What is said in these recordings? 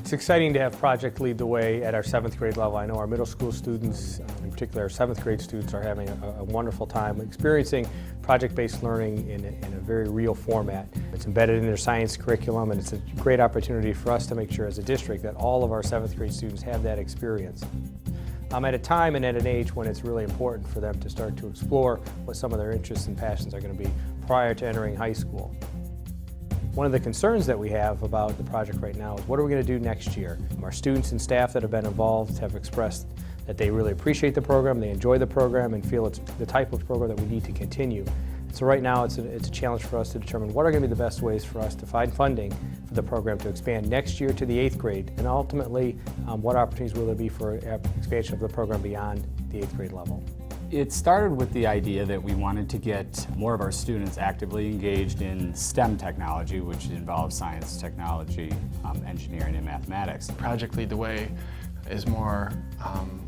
It's exciting to have Project lead the way at our 7th grade level. I know our middle school students, in particular our 7th grade students, are having a wonderful time experiencing project-based learning in a very real format. It's embedded in their science curriculum, and it's a great opportunity for us to make sure as a district that all of our 7th grade students have that experience. At a time and at an age when it's really important for them to start to explore what some of their interests and passions are going to be prior to entering high school. One of the concerns that we have about the project right now is what are we going to do next year? Our students and staff that have been involved have expressed that they really appreciate the program, they enjoy the program, and feel it's the type of program that we need to continue. So right now it's a challenge for us to determine what are going to be the best ways for us to find funding for the program to expand next year to the 8th grade, and ultimately what opportunities will there be for expansion of the program beyond the 8th grade level. It started with the idea that we wanted to get more of our students actively engaged in STEM technology, which involves science, technology, engineering, and mathematics. Project Lead the Way is more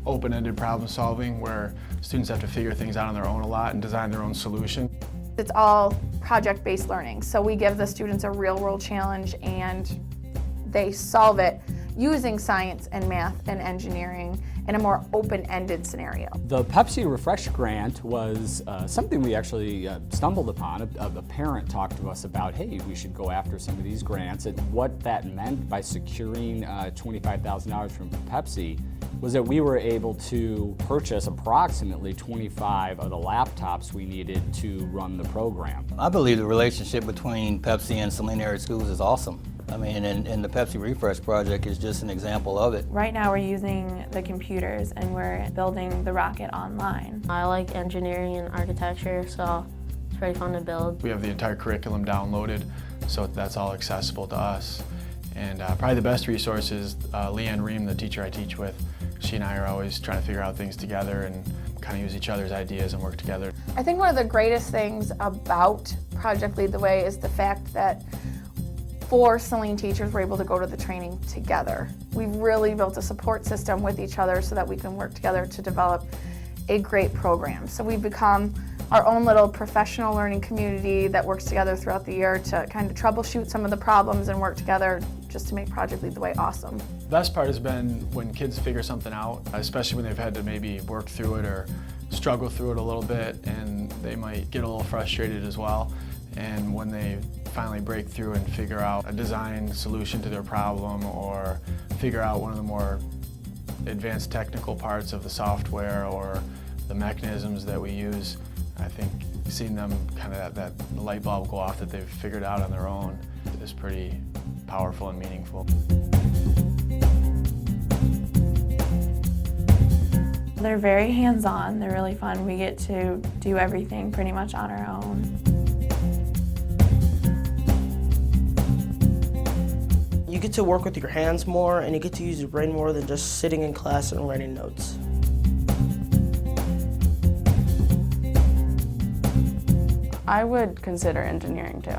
open-ended problem solving, where students have to figure things out on their own a lot and design their own solution. It's all project-based learning, so we give the students a real-world challenge and they solve it using science and math and engineering in a more open-ended scenario. The Pepsi Refresh grant was something we actually stumbled upon. A parent talked to us about, hey, we should go after some of these grants, and what that meant by securing $25,000 from Pepsi was that we were able to purchase approximately 25 of the laptops we needed to run the program. I believe the relationship between Pepsi and Saline area schools is awesome. I mean, and the Pepsi Refresh project is just an example of it. Right now we're using the computers and we're building the rocket online. I like engineering and architecture, so it's pretty fun to build. We have the entire curriculum downloaded, so that's all accessible to us. And probably the best resource is Leanne Ream, the teacher I teach with. She and I are always trying to figure out things together and kind of use each other's ideas and work together. I think one of the greatest things about Project Lead the Way is the fact that 4 Saline teachers were able to go to the training together. We've really built a support system with each other so that we can work together to develop a great program. So we've become our own little professional learning community that works together throughout the year to kind of troubleshoot some of the problems and work together just to make Project Lead the Way awesome. The best part has been when kids figure something out, especially when they've had to maybe work through it or struggle through it a little bit, and they might get a little frustrated as well. And when they finally break through and figure out a design solution to their problem, or figure out one of the more advanced technical parts of the software or the mechanisms that we use, I think seeing them kind of that light bulb go off that they've figured out on their own is pretty powerful and meaningful. They're very hands-on, they're really fun. We get to do everything pretty much on our own. You get to work with your hands more, and you get to use your brain more than just sitting in class and writing notes. I would consider engineering too.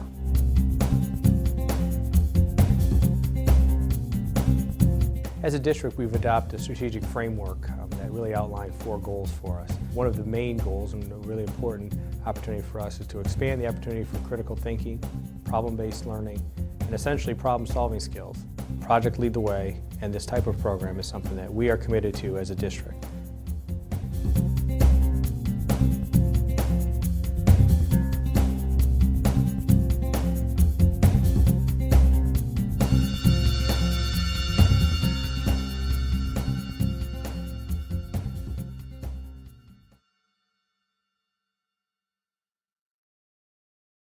As a district, we've adopted a strategic framework that really outlined 4 goals for us. One of the main goals, and a really important opportunity for us, is to expand the opportunity for critical thinking, problem-based learning, and essentially problem-solving skills. Project Lead the Way and this type of program is something that we are committed to as a district.